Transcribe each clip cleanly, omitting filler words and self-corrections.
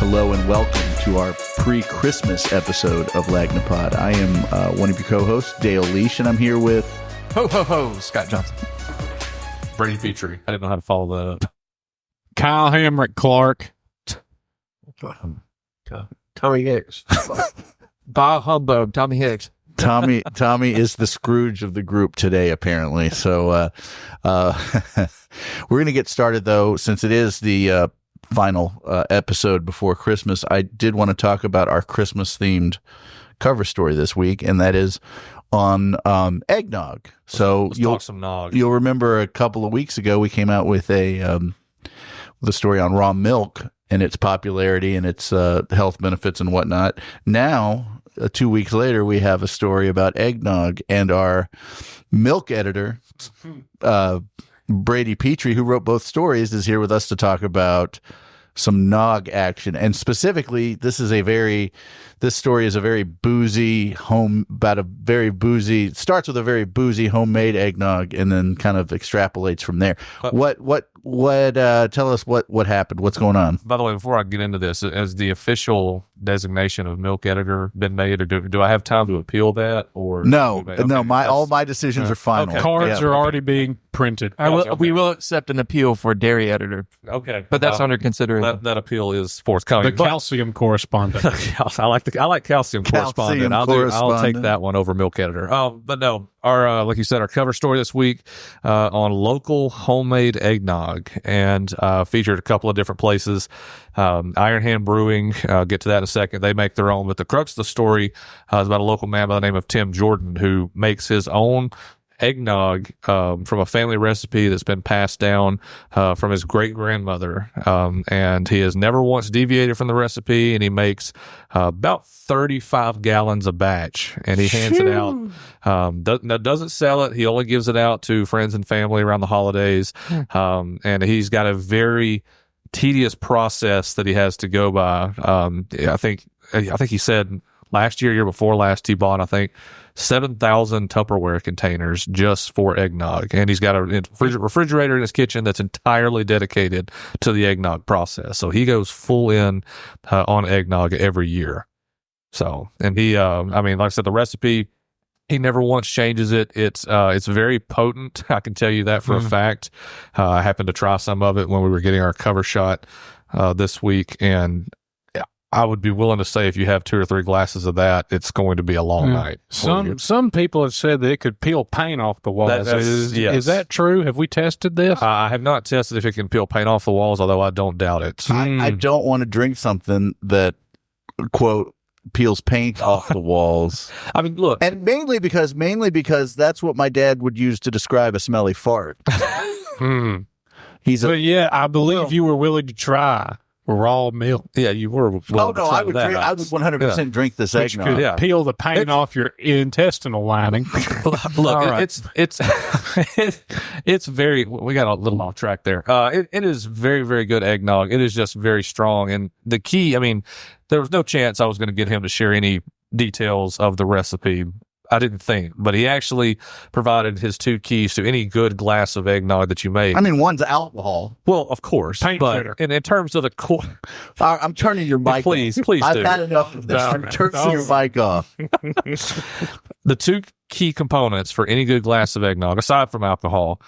Hello and welcome to our pre-Christmas episode of Lagnia-Pod. I am one of your co-hosts, Dale Leash, and I'm here with... Ho, ho, ho, Scott Johnson. Brady Petrie. I didn't know how to follow that up. Kyle Hamrick Clark. Tommy Hicks. Bob Hubbub, Tommy Hicks. Tommy is the Scrooge of the group today, apparently. So we're going to get started, though, since it is the final episode before Christmas. I did want to talk about our Christmas-themed cover story this week, and that is on eggnog. So Let's talk some nog. You'll remember a couple of weeks ago we came out with the story on raw milk and its popularity and its health benefits and whatnot. Now, 2 weeks later, we have a story about eggnog, and our milk editor, Brady Petrie, who wrote both stories, is here with us to talk about some nog action. And specifically, this story is a very boozy starts with a very boozy homemade eggnog and then kind of extrapolates from there. Tell us what happened, what's going on. By the way, before I get into this, has the official designation of milk editor been made, or do I have time to appeal that? Or no, all my decisions are final. Okay. Cards are already being printed. We will accept an appeal for dairy editor. Okay, but that's under consideration. That appeal is forthcoming. The calcium correspondent. I like calcium correspondent. I'll take that one over milk editor. But no, our like you said, our cover story this week on local homemade eggnog, and featured a couple of different places. Iron Hand Brewing, get to that in a second. They make their own, but the crux of the story is about a local man by the name of Tim Jordan, who makes his own eggnog from a family recipe that's been passed down from his great-grandmother, and he has never once deviated from the recipe, and he makes about 35 gallons a batch, and he hands it out. Doesn't sell it. He only gives it out to friends and family around the holidays, and he's got a very tedious process that he has to go by. I think he said year before last, he bought, 7,000 Tupperware containers just for eggnog. And he's got a refrigerator in his kitchen that's entirely dedicated to the eggnog process. So he goes full in on eggnog every year. So, and he, like I said, the recipe, he never once changes it. It's very potent. I can tell you that for a fact. I happened to try some of it when we were getting our cover shot this week, and I would be willing to say if you have 2 or 3 glasses of that, it's going to be a long night. Some people have said that it could peel paint off the walls. Yes. Is that true? Have we tested this? I have not tested if it can peel paint off the walls, although I don't doubt it. I don't want to drink something that, quote, peels paint off the walls. Look. And mainly because that's what my dad would use to describe a smelly fart. I believe you were willing to try raw milk. Yeah, you were. I would 100% drink this eggnog. Could peel the paint off your intestinal lining. Look, right. it's very. We got a little off track there. It is very, very good eggnog. It is just very strong, and the key. There was no chance I was going to get him to share any details of the recipe. I didn't think, but he actually provided his 2 keys to any good glass of eggnog that you make. One's alcohol. Well, of course, but in terms of the core, I'm turning your mic. Please, off. please. I've had enough of this. I'm turning your mic off. The 2 key components for any good glass of eggnog, aside from alcohol,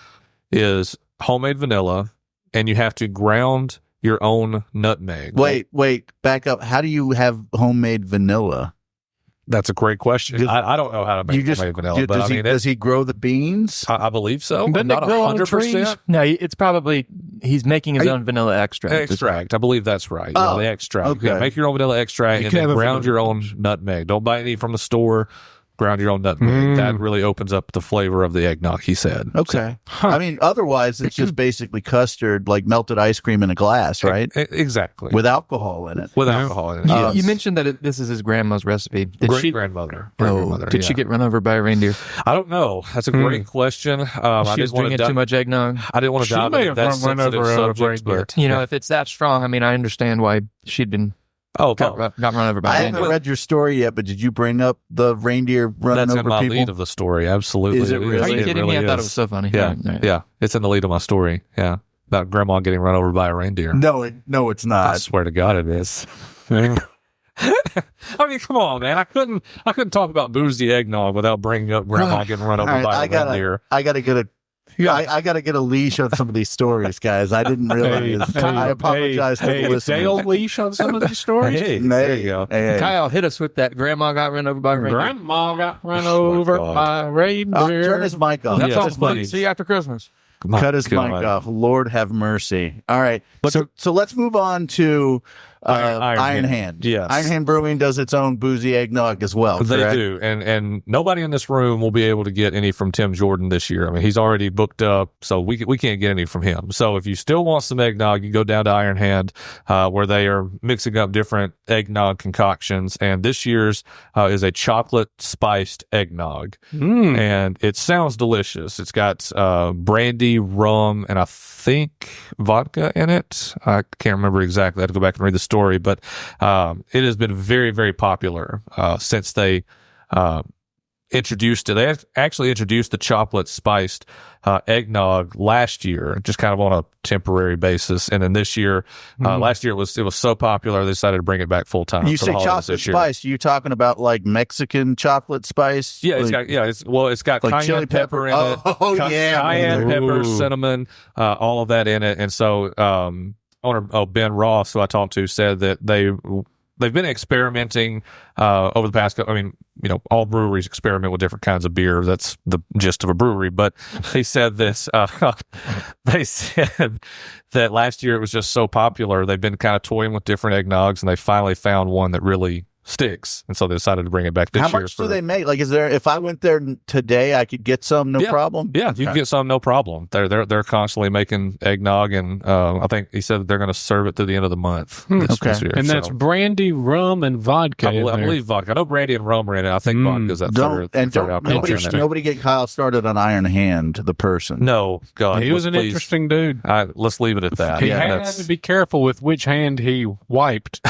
is homemade vanilla, and you have to ground your own nutmeg. Wait, back up. How do you have homemade vanilla? That's a great question. I don't know how to make homemade vanilla. Does he grow the beans? I believe so. Doesn't not it grow on 100%. trees? No, it's probably he's making his own vanilla extract. I believe that's right. The extract. Okay. Yeah, make your own vanilla extract and then ground your own nutmeg. Don't buy any from the store. Ground your own nutmeg. That really opens up the flavor of the eggnog, he said. Okay. So, otherwise it's just basically custard, like melted ice cream in a glass, right? Exactly. With alcohol in it. You mentioned that this is his grandma's recipe. Great-grandmother. Did she get run over by a reindeer? I don't know. That's a great question. I didn't want to too much eggnog. I didn't want to dive into that sensitive subject, but if it's that strong, I understand why she'd been got run over by. I haven't read your story yet, but did you bring up the reindeer running over people? That's in my lead of the story. Absolutely. Is it really? Are you kidding me? I thought it was so funny. Yeah. It's in the lead of my story. Yeah. about grandma getting run over by a reindeer. No, it's not. I swear to God, it is. I mean, come on, man. I couldn't talk about boozy eggnog without bringing up grandma getting run over by a reindeer. I gotta get a leash on some of these stories, guys. I didn't realize. I apologize to the listeners. Dale leash on some of these stories. There you go. Kyle, hit us with that. Grandma got run over by a reindeer. Grandma got run over by a reindeer. Turn his mic off. That's all funny. See you after Christmas. Cut his mic off. Lord have mercy. All right. So let's move on to Iron Hand. Yes. Iron Hand Brewing does its own boozy eggnog as well. They correct? do. And nobody in this room will be able to get any from Tim Jordan this year. I mean, he's already booked up, so we can't get any from him. So if you still want some eggnog, you go down to Iron Hand, where they are mixing up different eggnog concoctions. And this year's is a chocolate spiced eggnog. And it sounds delicious. It's got brandy, rum, and I think vodka in it. I can't remember exactly. I have to go back and read the story, but it has been very, very popular since they introduced it. They actually introduced the chocolate spiced eggnog last year, just kind of on a temporary basis, and then this year, last year it was so popular they decided to bring it back full time. You say chocolate spice? You talking about like Mexican chocolate spice? Yeah, like, it's got like cayenne chili pepper in it. Cayenne pepper, cinnamon, all of that in it, and so owner Ben Ross, who I talked to, said that they've been experimenting over the past. I mean, all breweries experiment with different kinds of beer. That's the gist of a brewery. But they said this. They said that last year it was just so popular. They've been kind of toying with different eggnogs, and they finally found one that really sticks, and so they decided to bring it back this year. How much do they make? Like, if I went there today, I could get some, no problem? Yeah, you can get some, no problem. They're constantly making eggnog, and I think he said that they're going to serve it through the end of the month. This year, and that's brandy, rum, and vodka. I believe vodka. I know brandy and rum are in it. I think vodka's that third alcohol. Nobody get Kyle started on Iron Hand, the person. No, God. He was an interesting dude. Let's leave it at that. He had to be careful with which hand he wiped,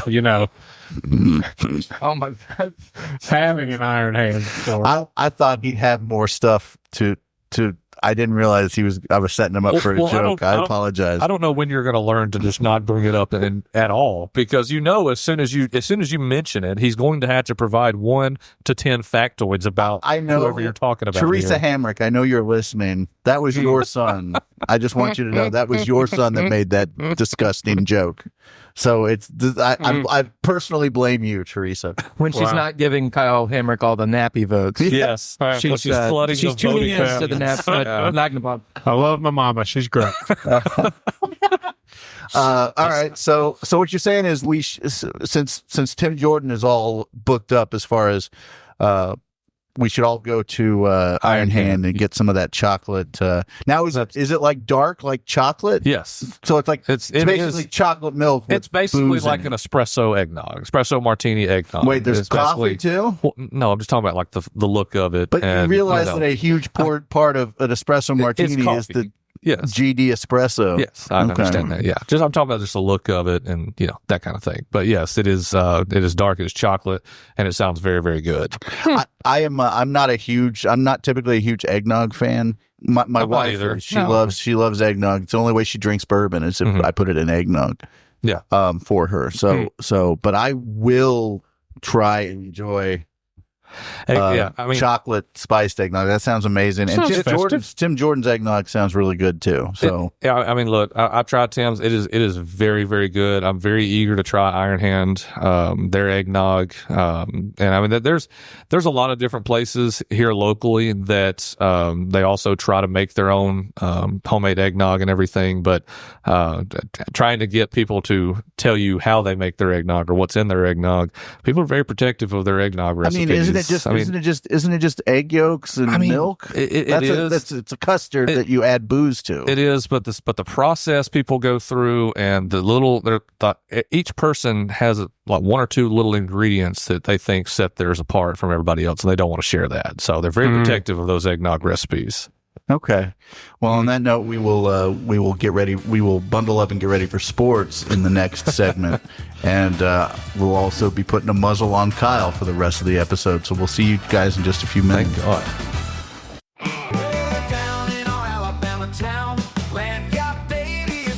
Oh my God. Having an iron hand. I thought he'd have more stuff to I didn't realize I was setting him up for a joke. I apologize. I don't know when you're going to learn to just not bring it up at all, because as soon as you mention it, he's going to have to provide 1 to 10 factoids about whoever you're talking about. Teresa Hamrick, I know you're listening. That was your son. I just want you to know that was your son that made that disgusting joke. So I personally blame you, Teresa. When she's not giving Kyle Hamrick all the nappy votes. Yes. She's flooding the tuning in to the Lagnia-Pod. I love my mama. She's great. All right. So what you're saying is since Tim Jordan is all booked up as far as we should all go to Iron Hand and get some of that chocolate. Now, is it like dark, like chocolate? Yes. So it's like it's basically chocolate milk. It's basically like an espresso eggnog, espresso martini eggnog. Wait, there's coffee too? Well, no, I'm just talking about like the look of it. But you realize that a huge part of an espresso martini is the GD espresso. Yes, I understand that. Yeah, I'm talking about just the look of it and that kind of thing. But yes, it is dark, it is chocolate, and it sounds very, very good. I'm not typically a huge eggnog fan. My wife, she loves eggnog. It's the only way she drinks bourbon is if I put it in eggnog. Yeah. For her. But I will try and enjoy chocolate spiced eggnog. That sounds amazing. And Tim Jordan's eggnog sounds really good too. So look, I've tried Tim's. It is very, very good. I'm very eager to try Iron Hand, their eggnog. And I mean, there's a lot of different places here locally that they also try to make their own homemade eggnog and everything. But trying to get people to tell you how they make their eggnog or what's in their eggnog, people are very protective of their eggnog recipes. I mean, isn't it just egg yolks and milk? It's a custard that you add booze to. It is, but the process people go through and each person has like 1 or 2 little ingredients that they think set theirs apart from everybody else, and they don't want to share that. So they're very protective of those eggnog recipes. Okay. Well, on that note, we will get ready. We will bundle up and get ready for sports in the next segment, and we'll also be putting a muzzle on Kyle for the rest of the episode. So we'll see you guys in just a few minutes. Thank God. Down in our Alabama town, Lagniappe baby is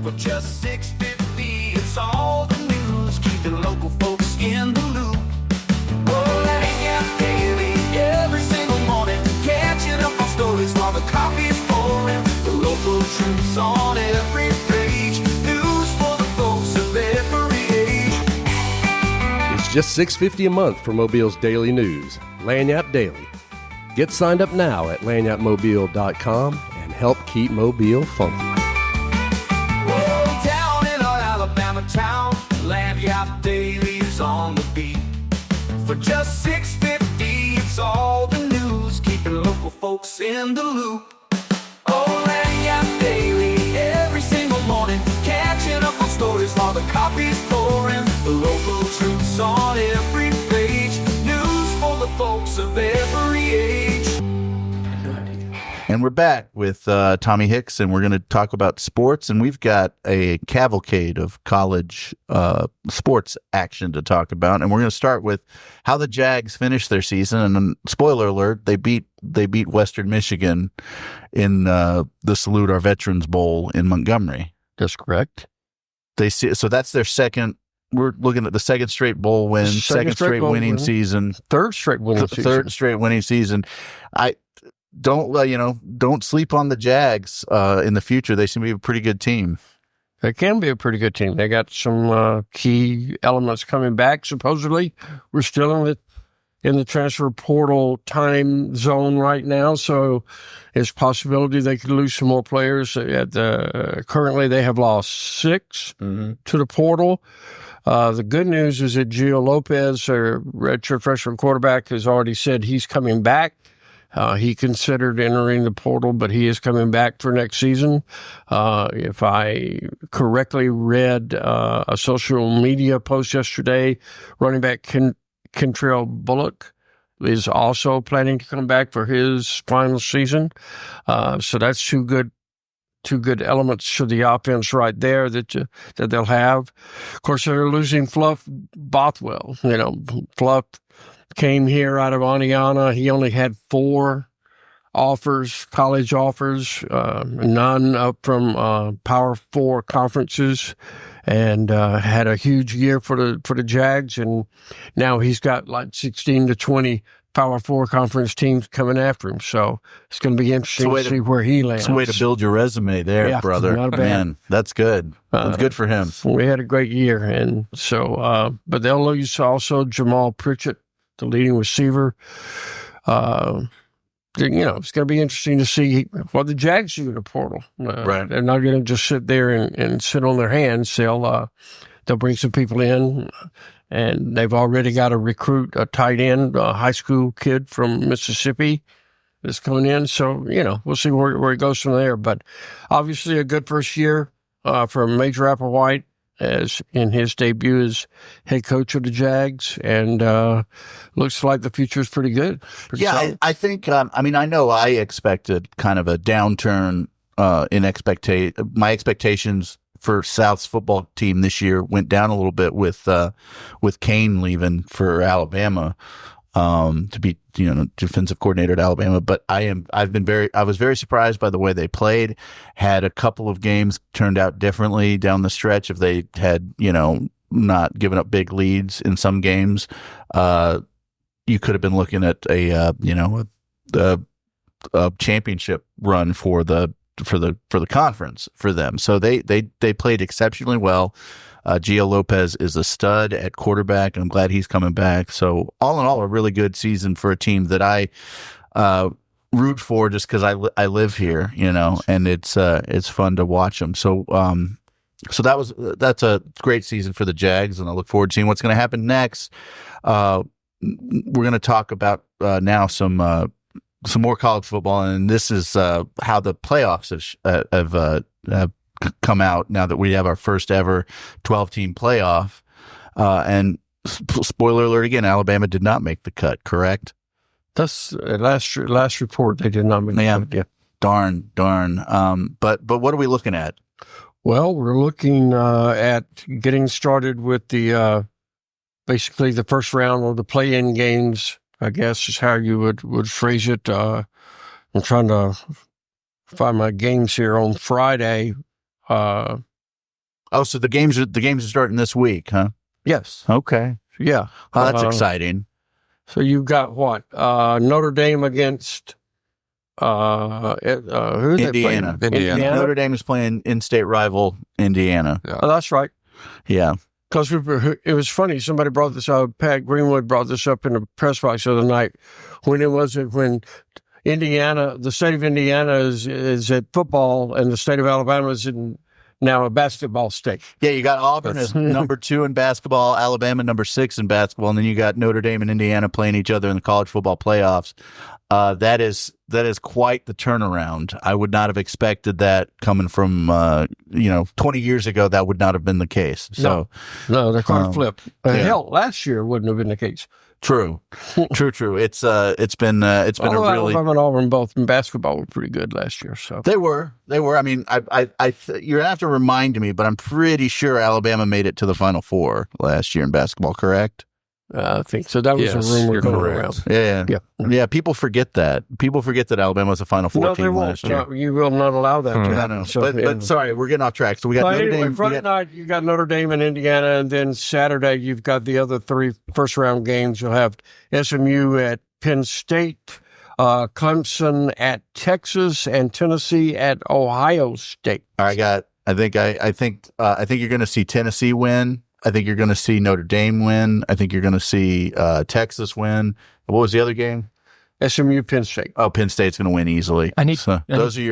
For just $6.50, it's all the news, keeping local folks in the loop. Oh, Lagniappe Daily, every single morning, catching up on stories while the coffee's pouring. The local truths on every page, news for the folks of every age. It's just $6.50 a month for Mobile's daily news, Lagniappe Daily. Get signed up now at lagniappemobile.com and help keep Mobile funky. Down in our Alabama town, Lagniappe Daily's on the beat. For just $6.50, it's all the news, keeping local folks in the loop. Oh, Lagniappe Daily, every single morning, catching up on stories while the coffee's pouring. The local truths on every page, news for the folks of every age. And we're back with Tommy Hicks, and we're going to talk about sports. And we've got a cavalcade of college sports action to talk about. And we're going to start with how the Jags finished their season. And spoiler alert, they beat Western Michigan in the Salute Our Veterans Bowl in Montgomery. That's correct. So that's their second. We're looking at the second straight bowl win, second straight winning season, third straight winning season. Third straight winning season. Don't sleep on the Jags in the future. They seem to be a pretty good team. They can be a pretty good team. They got some key elements coming back. Supposedly, we're still in the transfer portal time zone right now, so it's a possibility they could lose some more players. Currently, they have lost 6 to the portal. The good news is that Gio Lopez, their redshirt freshman quarterback, has already said he's coming back. He considered entering the portal, but he is coming back for next season. If I correctly read a social media post yesterday, running back Kentrell Bullock is also planning to come back for his final season. So that's two good elements to the offense right there that they'll have. Of course, they're losing Fluff Bothwell. Fluff came here out of Aniana. He only had 4 offers, college offers, none up from Power 4 conferences, and had a huge year for the Jags. And now he's got like 16 to 20 Power 4 conference teams coming after him. So it's going to be interesting to see where he lands. It's a way to build your resume there, brother. Not bad. Man, that's good. That's good for him. We had a great year. And so, but they'll lose also Jamal Pritchett, the leading receiver. It's going to be interesting to see what the Jags do in the portal. Right. They're not going to just sit there and sit on their hands. They'll bring some people in, and they've already got to recruit a tight end, a high school kid from Mississippi that's coming in. So, we'll see where it goes from there. But obviously a good first year for Major Applewhite, as in his debut as head coach of the Jags, and looks like the future is pretty good. I think, I know I expected kind of a downturn in my expectations for South's football team this year went down a little bit with Kane leaving for Alabama to be defensive coordinator at Alabama. But I was very surprised by the way they played. Had a couple of games turned out differently down the stretch. If they had not given up big leads in some games, you could have been looking at a championship run for the conference for them. So they played exceptionally well. Gio Lopez is a stud at quarterback. I'm glad he's coming back. So all in all, a really good season for a team that I root for just because I live here, and it's fun to watch them. So that's a great season for the Jags, and I look forward to seeing what's going to happen next. We're going to talk about now some more college football, and this is how the playoffs have come out now that we have our first ever 12-team playoff. And spoiler alert again, Alabama did not make the cut, correct? That's last report. They did not make the cut. Yeah. Darn. But what are we looking at? Well, we're looking at getting started with the basically the first round of the play-in games, I guess is how you would phrase it. I'm trying to find my games here on Friday. Oh, so the games are starting this week, huh? Yes. Okay. Yeah. Oh, that's exciting. So you've got what? Notre Dame against who's Indiana. Indiana. Notre Dame is playing in-state rival Indiana. Yeah. Oh, that's right. Yeah. Because it was funny. Somebody brought this up. Pat Greenwood brought this up in the press box the other night. When Indiana, the state of Indiana is at football, and the state of Alabama is now a basketball state. Yeah, you got Auburn as number 2 in basketball, Alabama number 6 in basketball, and then you got Notre Dame and Indiana playing each other in the college football playoffs. That is quite the turnaround. I would not have expected that coming from 20 years ago. That would not have been the case. So no, they're quite a flip. Yeah. Hell, last year wouldn't have been the case. True. It's been a really Alabama and Auburn both in basketball were pretty good last year. So they were. I mean, you're gonna have to remind me, but I'm pretty sure Alabama made it to the Final Four last year in basketball. Correct? I think so. That was a rumor going around. Yeah. People forget that. People forget that Alabama was a Final Four team last year. No, you will not allow that to happen. So, but sorry, we're getting off track. So we got Notre Dame. Friday night, you got Notre Dame and Indiana, and then Saturday, you've got the other 3 first-round games. You'll have SMU at Penn State, Clemson at Texas, and Tennessee at Ohio State. I think you're going to see Tennessee win. I think you're going to see Notre Dame win. I think you're going to see Texas win. What was the other game? SMU, Penn State. Oh, Penn State's going to win easily. Those are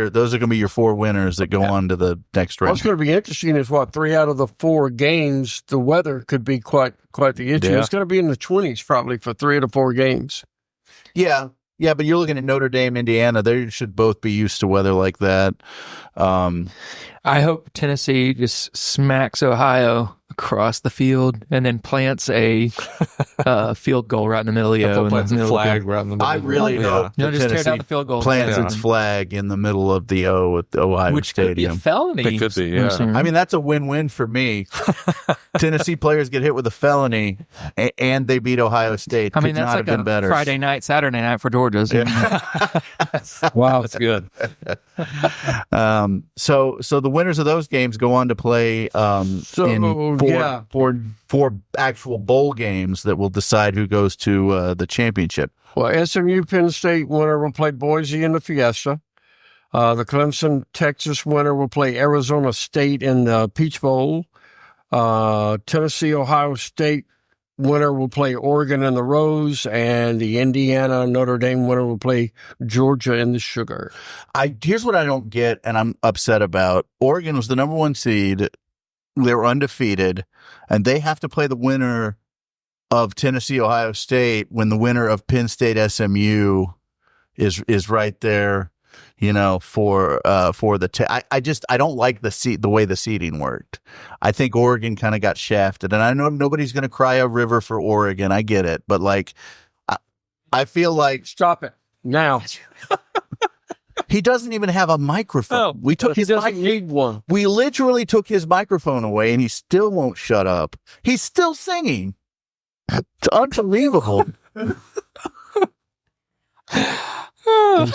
going to be your 4 winners that go on to the next round. What's going to be interesting is 3 out of the 4 games, the weather could be quite the issue. Yeah. It's going to be in the 20s probably for 3 of the 4 games. Yeah. Yeah, but you're looking at Notre Dame, Indiana. They should both be used to weather like that. I hope Tennessee just smacks Ohio across the field and then plants a field goal right in the middle of the O. Plants a flag right in the middle. I really hope just tear down the field goal. Plants its flag in the middle of the O at the Ohio Stadium. Could be a felony. It could be, yeah. I mean, that's a win-win for me. Tennessee players get hit with a felony, and they beat Ohio State. I mean, that's like a better. Friday night, Saturday night for Georgia's. Yeah. Wow, that's good. So the winners of those games go on to play four actual bowl games that will decide who goes to the championship. Well, SMU Penn State winner will play Boise in the Fiesta. The Clemson Texas winner will play Arizona State in the Peach Bowl. Tennessee Ohio State winner will play Oregon in the Rose, and the Indiana Notre Dame winner will play Georgia in the Sugar. Here's what I don't get, and I'm upset about. Oregon was the number 1 seed. They were undefeated, and they have to play the winner of Tennessee Ohio State when the winner of Penn State SMU is right there. For the I don't like the way the seeding worked. I think Oregon kind of got shafted, and I know nobody's going to cry a river for Oregon. I get it, but I feel like stop it now. He doesn't even have a microphone. No, he doesn't need one. We literally took his microphone away, and he still won't shut up. He's still singing. It's unbelievable.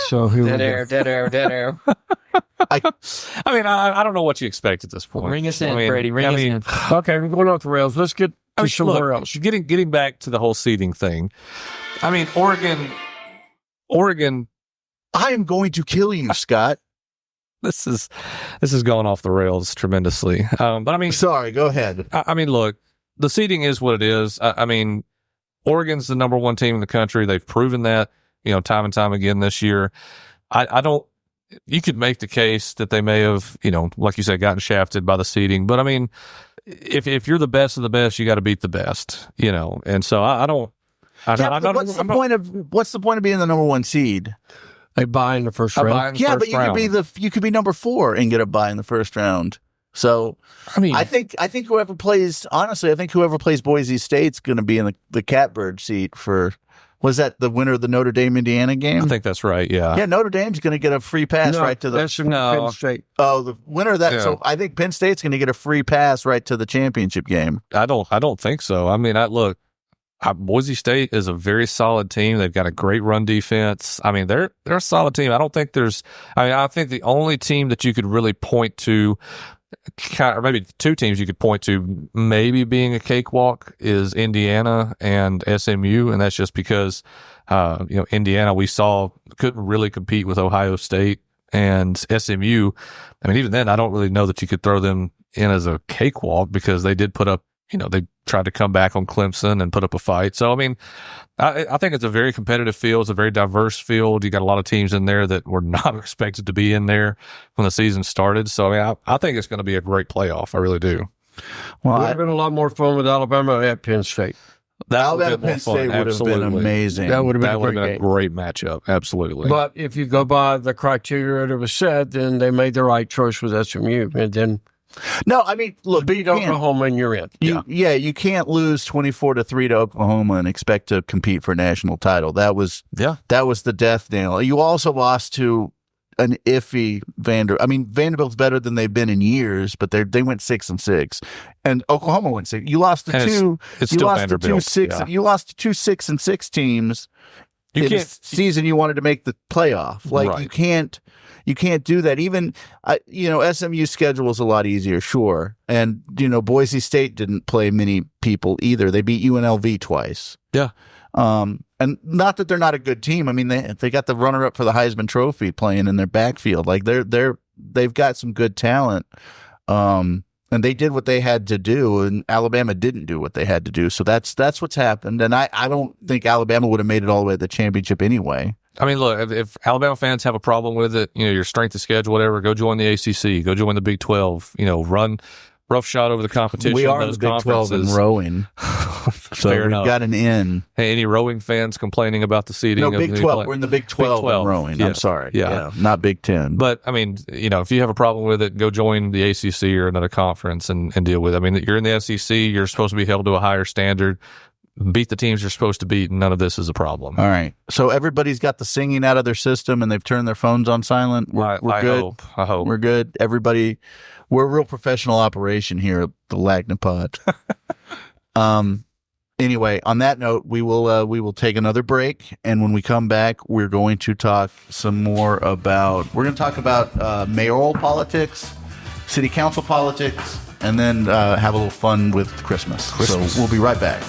So dead air. I mean, I don't know what you expect at this point. Ring us in, Brady. Ring us in. Okay, we're going off the rails. Let's get to somewhere else. Getting back to the whole seeding thing. I mean, Oregon. I am going to kill you, Scott. This is going off the rails tremendously. But I mean, sorry. Go ahead. I mean, look, the seeding is what it is. I mean, Oregon's the number 1 team in the country. They've proven that. Time and time again this year. I don't, you could make the case that they may have, like you said, gotten shafted by the seeding. But I mean, if you're the best of the best, you got to beat the best, And so I don't. What's the point of being the number 1 seed? A bye in the first round. Yeah, but you could be number 4 and get a bye in the first round. So I mean, I think whoever plays Boise State's going to be in the catbird seat for. Was that the winner of the Notre Dame Indiana game? I think that's right. Yeah. Yeah, Notre Dame's going to get a free pass right to the. That's Penn State. Oh, the winner of that. Yeah. So I think Penn State's going to get a free pass right to the championship game. I don't think so. I mean, Boise State is a very solid team. They've got a great run defense. I mean, they're a solid team. I think the only team that you could really point to or maybe two teams you could point to maybe being a cakewalk is Indiana and SMU, and that's just because Indiana we saw couldn't really compete with Ohio State, and SMU. I mean, even then, I don't really know that you could throw them in as a cakewalk because they did put up. They tried to come back on Clemson and put up a fight. So, I mean, I think it's a very competitive field. It's a very diverse field. You got a lot of teams in there that were not expected to be in there when the season started. So, I mean, I think it's going to be a great playoff. I really do. Well, it would have been a lot more fun with Alabama at Penn State. Alabama-Penn State would have been amazing. That would have been a great matchup. Absolutely. But if you go by the criteria that was set, then they made the right choice with SMU. And then no, I mean, look, beat Oklahoma and you're in. You can't lose 24-3 to Oklahoma and expect to compete for a national title. That was the death nail. You also lost to an iffy Vanderbilt. I mean, Vanderbilt's better than they've been in years, but they went 6-6, and Oklahoma went 6. You lost to two. It's still Vanderbilt. You lost to two 6-6 teams. In a season you wanted to make the playoff. Like you can't do that. Even SMU's schedule is a lot easier, sure. And Boise State didn't play many people either. They beat UNLV twice. Yeah. And not that they're not a good team. I mean, they got the runner up for the Heisman Trophy playing in their backfield. Like they've got some good talent. And they did what they had to do, and Alabama didn't do what they had to do. So that's what's happened. And I don't think Alabama would have made it all the way to the championship anyway. I mean, look, if Alabama fans have a problem with it, your strength of schedule, whatever, go join the ACC, go join the Big 12, run roughshod over the competition. We are in the Big 12 in rowing. So we've got an in. Hey, any rowing fans complaining about the seeding? No, Big 12. We're in the Big 12 in rowing. Yeah. I'm sorry. Yeah, not Big 10. But, I mean, if you have a problem with it, go join the ACC or another conference and deal with it. I mean, you're in the SEC. You're supposed to be held to a higher standard. Beat the teams you're supposed to beat, and none of this is a problem. All right. So everybody's got the singing out of their system, and they've turned their phones on silent. We're good. I hope. We're good. Everybody, we're a real professional operation here at the Lagnia-Pod. Anyway, on that note, we will take another break, and when we come back, we're going to talk some more about. We're going to talk about mayoral politics, city council politics, and then have a little fun with Christmas. So we'll be right back.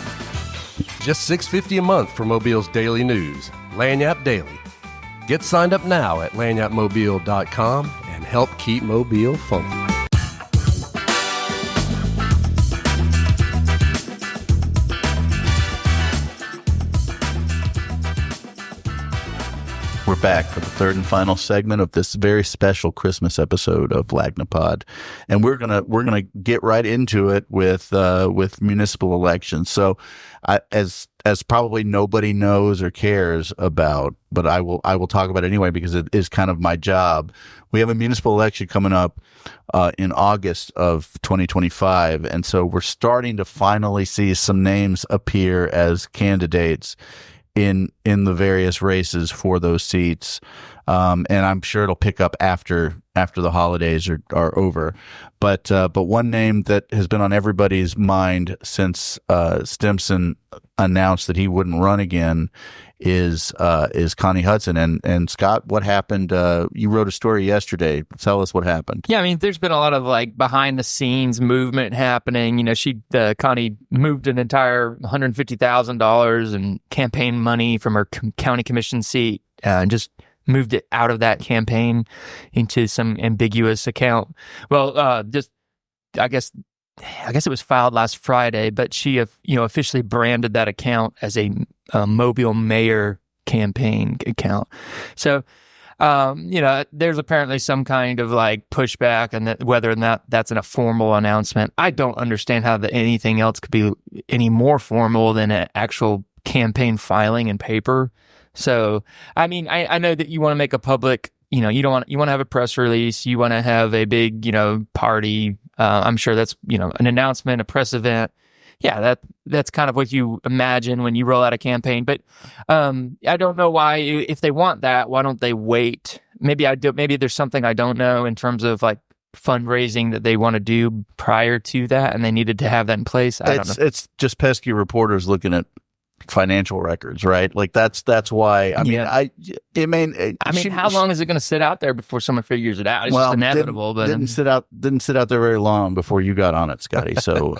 Just $6.50 a month for Mobile's daily news, Lagniappe Daily. Get signed up now at lagniappemobile.com and help keep Mobile funky. We're back for the third and final segment of this very special Christmas episode of Lagnia-Pod, and we're gonna get right into it with municipal elections. So, as probably nobody knows or cares about, but I will talk about it anyway because it is kind of my job. We have a municipal election coming up in August of 2025, and so we're starting to finally see some names appear as candidates in the various races for those seats. And I'm sure it'll pick up after the holidays are over. But one name that has been on everybody's mind since Stimson announced that he wouldn't run again is Connie Hudson. And Scott, what happened? You wrote a story yesterday. Tell us what happened. Yeah, I mean, there's been a lot of behind the scenes movement happening. Connie moved an entire $150,000 in campaign money from her county commission seat and just moved it out of that campaign into some ambiguous account. Well, I guess it was filed last Friday, but she officially branded that account as a Mobile mayor campaign account. So, there's apparently some kind of pushback, and whether or not that's in a formal announcement. I don't understand how anything else could be any more formal than an actual campaign filing in paper. So, I mean, I know that you want to make a public, you want to have a press release, you want to have a big, party. I'm sure that's, an announcement, a press event. Yeah, that's kind of what you imagine when you roll out a campaign. But I don't know why, if they want that, why don't they wait? Maybe there's something I don't know in terms of fundraising that they want to do prior to that, and they needed to have that in place. I don't know. It's just pesky reporters looking at financial records, right? Like that's why. I mean, how long is it going to sit out there before someone figures it out? It's just inevitable. Didn't sit out there very long before you got on it, Scotty. So,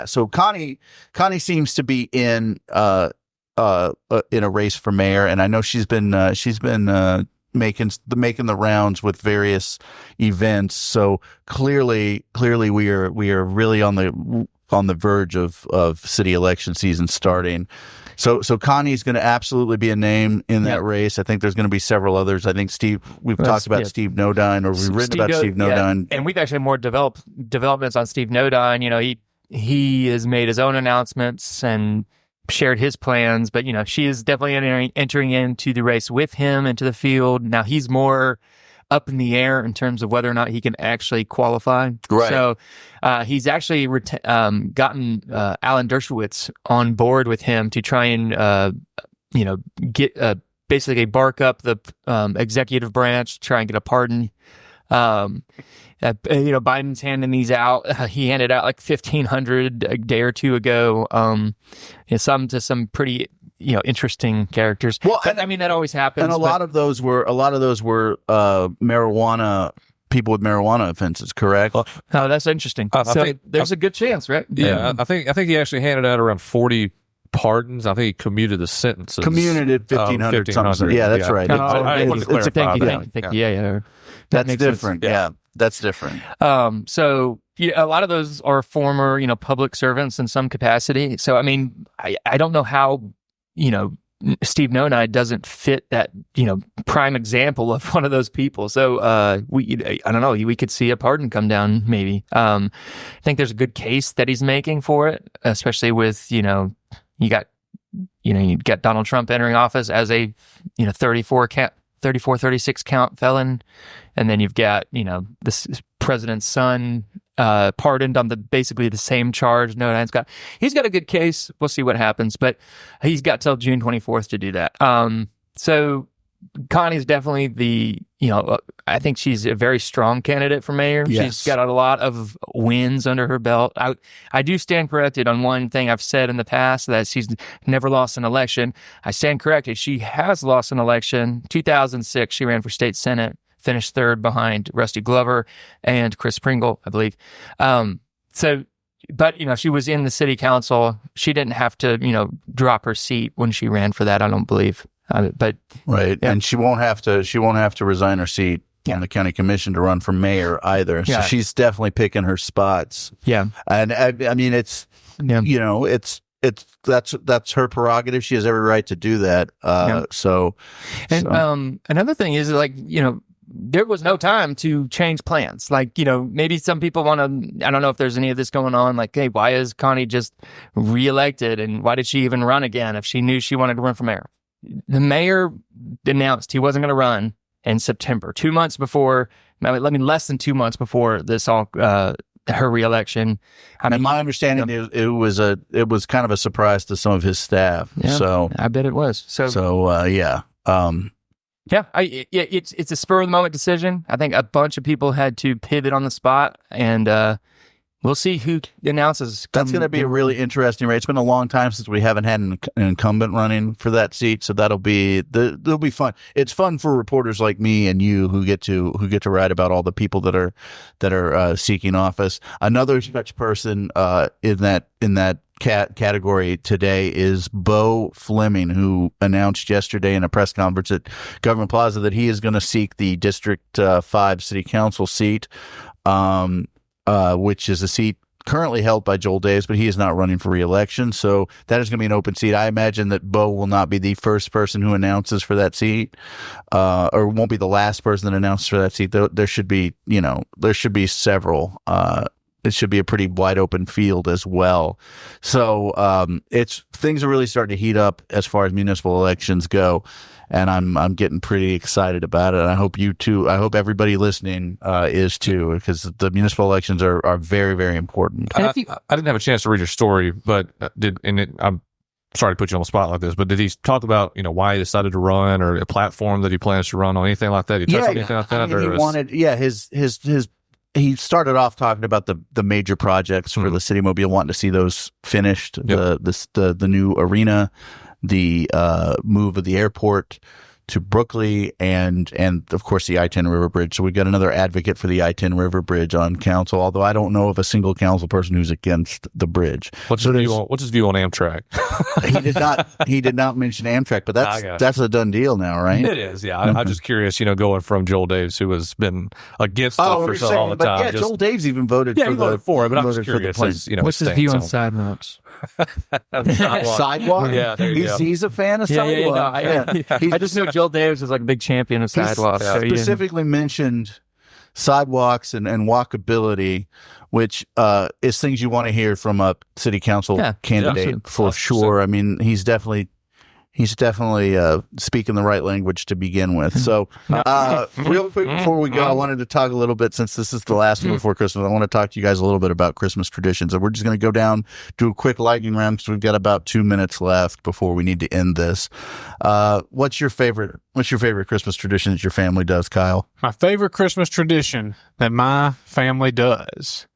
So Connie seems to be in a race for mayor, and I know she's been making the rounds with various events. So clearly we are really on the verge of city election season starting. So Connie's going to absolutely be a name in that race. I think there's going to be several others. I think we've talked about Steve Nodine, or we've written about Steve Nodine. And we've actually more developments on Steve Nodine. You know, he has made his own announcements and shared his plans, but she is definitely entering into the race with him into the field. Now he's more up in the air in terms of whether or not he can actually qualify. Right. So he's actually gotten Alan Dershowitz on board with him to try and get basically bark up the executive branch, try and get a pardon. Biden's handing these out. He handed out like 1,500 a day or two ago. Some to some pretty interesting characters. Well, but, that always happens. And a lot of those were marijuana people with marijuana offenses, correct? Oh, that's interesting. I think there's a good chance, right? Yeah, I think he actually handed out around 40 pardons. I think he commuted the sentences. Commuted 1,500 something. Yeah, that's right. I wanted to clarify. Yeah. That's different. Yeah, that's different. So a lot of those are former, public servants in some capacity. So, I don't know how, Steve Nodine doesn't fit that, prime example of one of those people. So, I don't know, we could see a pardon come down maybe. I think there's a good case that he's making for it, especially with, you got Donald Trump entering office as a, 34, 36 count felon. And then you've got, this president's son, pardoned on basically the same charge. He's got a good case. We'll see what happens, but he's got till June 24th to do that. So Connie's definitely I think she's a very strong candidate for mayor. Yes. She's got a lot of wins under her belt. I do stand corrected on one thing I've said in the past, that she's never lost an election. I stand corrected. She has lost an election. 2006, she ran for state senate, finished third behind Rusty Glover and Chris Pringle, I believe. But she was in the city council. She didn't have to, drop her seat when she ran for that, I don't believe. But right, yeah. And she won't have to resign her seat on the county commission to run for mayor either. So she's definitely picking her spots. Yeah, and it's that's her prerogative. She has every right to do that. Another thing is there was no time to change plans. Maybe some people want to, I don't know if there's any of this going on. Like, hey, why is Connie just reelected? And why did she even run again if she knew she wanted to run for mayor? The mayor announced he wasn't going to run in September, 2 months before, less than 2 months before this all, her reelection. And my understanding it was kind of a surprise to some of his staff. Yeah, so I bet it was. It's a spur of the moment decision. I think a bunch of people had to pivot on the spot, and we'll see who announces. That's going to be a really interesting race. It's been a long time since we haven't had an incumbent running for that seat, so that'll be fun. It's fun for reporters like me and you who get to write about all the people that are seeking office. Another such person in that category today is Bo Fleming, who announced yesterday in a press conference at Government Plaza that he is going to seek the District 5 City Council seat, which is a seat currently held by Joel Davis, but he is not running for re-election. So that is going to be an open seat. I imagine that Bo will not be the first person who announces for that seat, or won't be the last person that announces for that seat. There should be several. It should be a pretty wide open field as well. So things are really starting to heat up as far as municipal elections go, and I'm getting pretty excited about it. And I hope you too. I hope everybody listening is too, because the municipal elections are very, very important. I didn't have a chance to read your story, but I'm sorry to put you on the spot like this, but did he talk about why he decided to run, or a platform that he plans to run on, anything like that? He touched on anything like that? He wanted his he started off talking about the major projects for the City of Mobile, wanting to see those finished. Yep. The new arena, the move of the airport to Brooklyn, and of course the I-10 River Bridge. So we've got another advocate for the I-10 River Bridge on council, although I don't know of a single council person who's against the bridge. What's his view on Amtrak? He did not mention Amtrak, but that's a done deal now, right? It is, yeah. I'm just curious, going from Joel Daves, who has been against it for all the time. Yeah, Joel Daves even voted for it, but I'm just curious. What's his view on sidewalks? Sidewalk? Yeah, there you go. He's a fan of sidewalk. I just know Joel Davis is like a big champion of sidewalks. He specifically mentioned sidewalks and walkability, which is things you want to hear from a city council candidate for sure. I mean, he's definitely speaking the right language to begin with. So real quick before we go, I wanted to talk a little bit, since this is the last one before Christmas, I want to talk to you guys a little bit about Christmas traditions. And we're just going to go down, do a quick lightning round because we've got about 2 minutes left before we need to end this. What's your favorite Christmas tradition that your family does, Kyle? My favorite Christmas tradition that my family does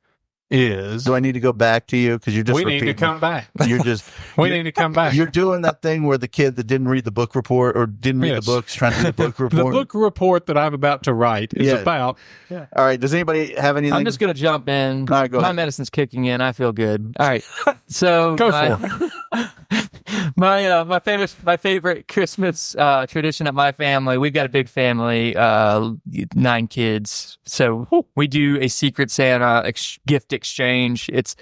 is... Do I need to go back to you? Because you're just need to come back. You're just... We need to come back. You're doing that thing where the kid that didn't read the book report or didn't read the books trying to read the book report. The book report that I'm about to write is about... Yeah. All right. Does anybody have anything? I'm just going to jump in. All right, go ahead. My medicine's kicking in. I feel good. All right. So... Go for it. My favorite Christmas tradition at my family, we've got a big family, 9 kids. So we do a Secret Santa gift exchange. It's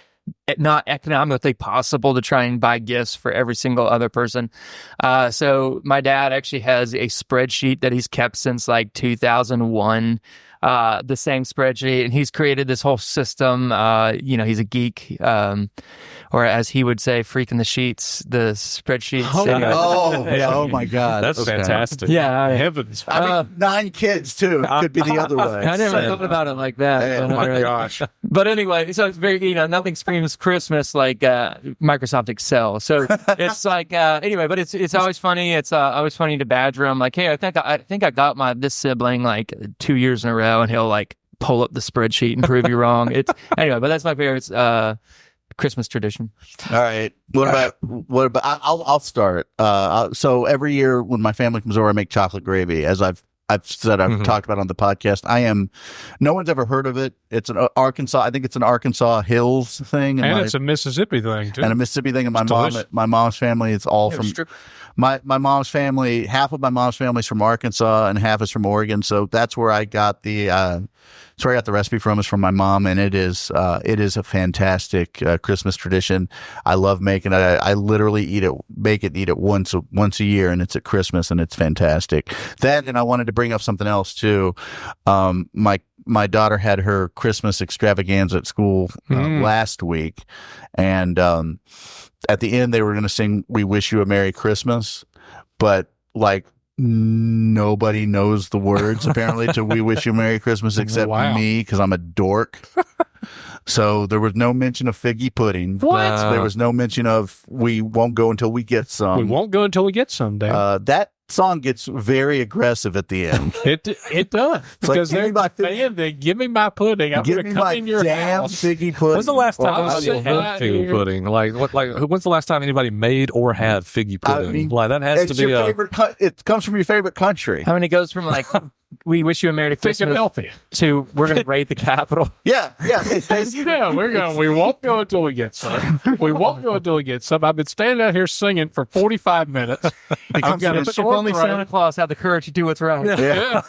not economically possible to try and buy gifts for every single other person. So my dad actually has a spreadsheet that he's kept since like 2001. The same spreadsheet, and he's created this whole system. He's a geek, or as he would say, freak in the sheets, the spreadsheets. Oh my God. That's fantastic. Yeah. Heavens. I mean, 9 kids too. It could be the other way. I never thought about it like that. Oh my gosh. But anyway, so it's very, nothing screams Christmas like Microsoft Excel. So it's like, anyway, but it's always funny. It's always funny to badger him. Like, hey, I think I got this sibling like 2 years in a row, and he'll like pull up the spreadsheet and prove you wrong. Anyway, but that's my favorite Christmas tradition. All right. What about? I'll start. So every year when my family comes over, I make chocolate gravy. As I've said, I've talked about on the podcast. No one's ever heard of it. It's an Arkansas. I think it's an Arkansas Hills thing, and it's a Mississippi thing too. And a Mississippi thing. And my mom's family, it's all from my mom's family. Half of my mom's family is from Arkansas, and half is from Oregon. So that's where I got the recipe from, is from my mom, and it is a fantastic Christmas tradition. I love making it. I literally bake it and eat it once a year, and it's at Christmas, and it's fantastic. That, and I wanted to bring up something else too. My daughter had her Christmas extravaganza at school last week, and at the end they were going to sing "We Wish You a Merry Christmas," but like nobody knows the words apparently to "We Wish You a Merry Christmas" except me, because I'm a dork. So there was no mention of figgy pudding. What? There was no mention of "We won't go until we get some." We won't go until we get some, Dave. That song gets very aggressive at the end. It does. Because they're demanding, give me my pudding. I'm going to come in your house. Figgy pudding. When's the last time anybody had figgy pudding? When's the last time anybody made or had figgy pudding? I mean, that has to be your favorite. It comes from your favorite country. I mean, it goes from like "We wish you a Merry Christmas" to "We're going to raid the Capitol." Yeah. We're going. We won't go until we get some. We won't go until we get some. I've been standing out here singing for 45 minutes. I've got a sore only Santa Claus had the courage to do what's right. Yeah.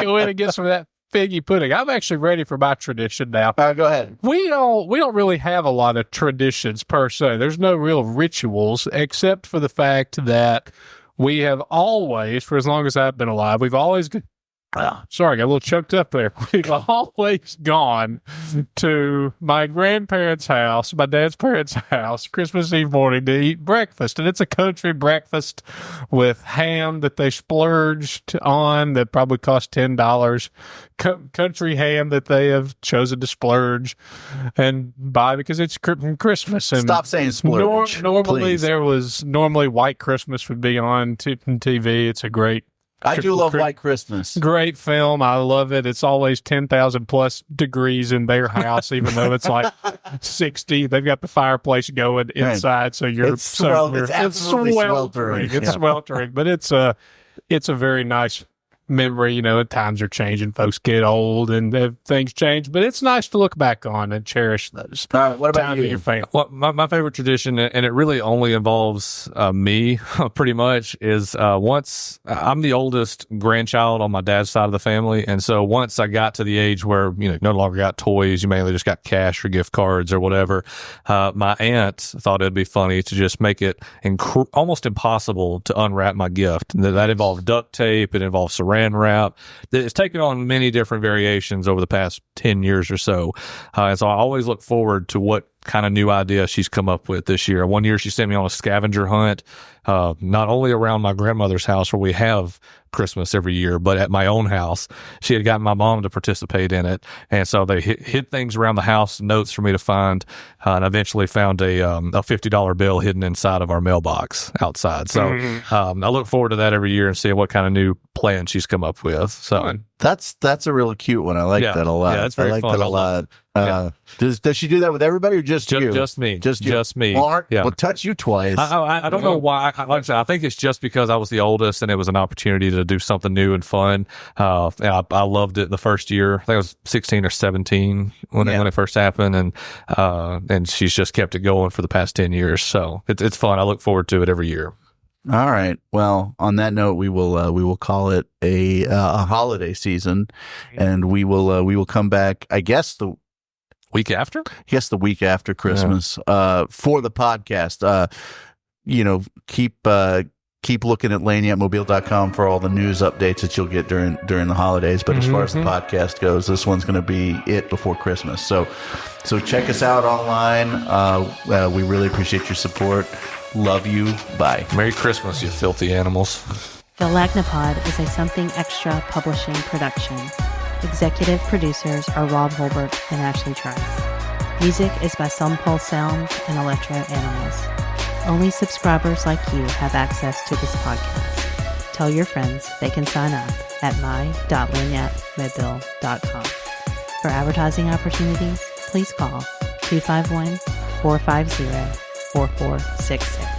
Go in and get some of that figgy pudding. I'm actually ready for my tradition now. Go ahead. We don't really have a lot of traditions per se. There's no real rituals, except for the fact that we have always, for as long as I've been alive, we've always... sorry, I got a little choked up there. We've always gone to my grandparents' house, my dad's parents' house, Christmas Eve morning to eat breakfast. And it's a country breakfast with ham that they splurged on that probably cost $10. Country ham that they have chosen to splurge and buy because it's Christmas. And stop saying splurge. Normally, please. White Christmas would be on TV. It's a great I do love White Christmas. Great film. I love it. It's always 10,000 plus degrees in their house, even though it's like 60. They've got the fireplace going inside, so it's absolutely sweltering. It's sweltering, but it's a very nice memory. You know, times are changing. Folks get old and things change, but it's nice to look back on and cherish those. All right, what about you? Your family? Well, my favorite tradition, and it really only involves me, pretty much, is once I'm the oldest grandchild on my dad's side of the family, and so once I got to the age where no longer got toys, you mainly just got cash or gift cards or whatever. My aunt thought it'd be funny to just make it almost impossible to unwrap my gift. That involved duct tape. It involved saran wrap. It's taken on many different variations over the past 10 years or so. And so I always look forward to what kind of new idea she's come up with this year. One year she sent me on a scavenger hunt, not only around my grandmother's house where we have Christmas every year, but at my own house. She had gotten my mom to participate in it. And so they hid things around the house, notes for me to find, and eventually found a $50 bill hidden inside of our mailbox outside. So I look forward to that every year and seeing what kind of new plan she's come up with. So that's a really cute one. I like that a lot. Yeah, that's very fun. That a lot. Does she do that with everybody or just you? Just me. Just me. Mark, we'll touch you twice. I don't know why. Like I said, I think it's just because I was the oldest and it was an opportunity to do something new and fun. I loved it the first year. I think I was 16 or 17 when it first happened, and she's just kept it going for the past 10 years. So it's fun. I look forward to it every year. All right. Well, on that note, we will call it a holiday season, and we will come back, I guess, the week after? Yes, the week after Christmas for the podcast. Keep looking at Lagniappemobile.com for all the news updates that you'll get during the holidays. But as far as the podcast goes, this one's going to be it before Christmas. So check us out online. We really appreciate your support. Love you. Bye. Merry Christmas, you filthy animals. The Lagnia-Pod is a Something Extra publishing production. Executive producers are Rob Holbert and Ashley Trice. Music is by Some Pulse Sound and Electro Animals. Only subscribers like you have access to this podcast. Tell your friends they can sign up at my.lagniappemobile.com. For advertising opportunities, please call 251-450-4466.